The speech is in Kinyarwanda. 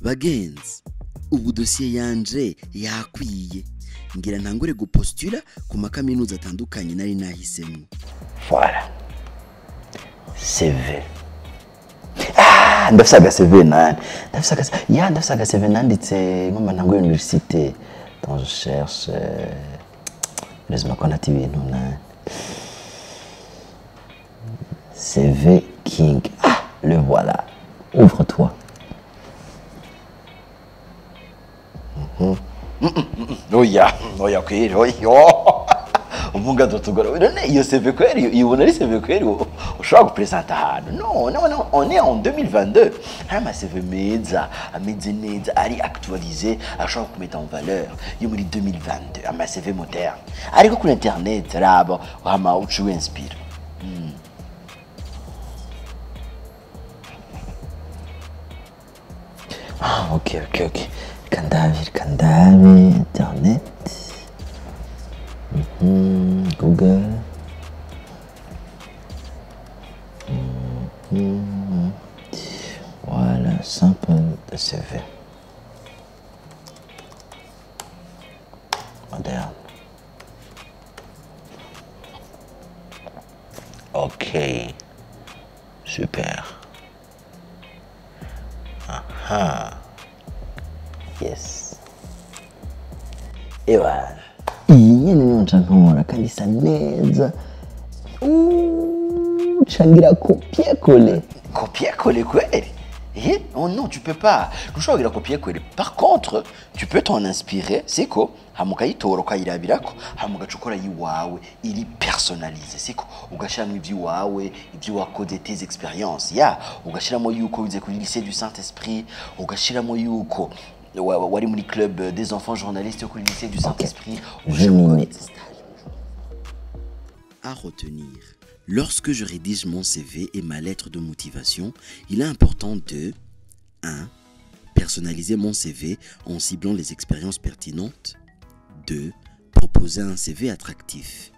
bagenzi ubu dosiye yanje yakwiye ngira ntangure gupostula ku makaminuza atandukanye nari nahisemo. Voilà. CV. Ndafisa CV nani? Ndafisa CV nanditse ngoma ntango université. Donc je cherche laisse-moi connaître ibintu nani. CV King. Le voilà. Ouvre-toi. Oya, kweli, oya. Umunga dotugora. None iyo CV kweli, ibona ari CV kweli ushobora gupresenta hano. Non, on est en 2022. Hama CV meza, ameze neza, ari actualisé, ashobora kumeta en valeur. Yo muri 2022, ama CV moderne. Ariko kuri internet rabo, hama ucu inspire. Ok. Candavi, internet. Google. Voilà, simple de CV. Moderne. Ok. Super. Yes. Et voilà. Iyi niyo ncantora kandi isa neza. Changira copier-coller. Copier-coller kweli? Oh non, tu peux pas. Ntushobora copier-coller. Par contre, tu peux t'en inspirer, siko hamukayitora ukayirabirako hamugacukora yiwawe iri personnalisé, siko ugashiramo ivy'iwawe ibyo wakoze tes expériences. Ugashiramo yuko wize kuri lycée du Saint-Esprit, ugashiramo yuko wari muri club des enfants journalistes au lycée du Saint-Esprit. À retenir. Lorsque je rédige mon CV et ma lettre de motivation, il est important de 1. Personnaliser mon CV en ciblant les expériences pertinentes. 2. Proposer un CV attractif.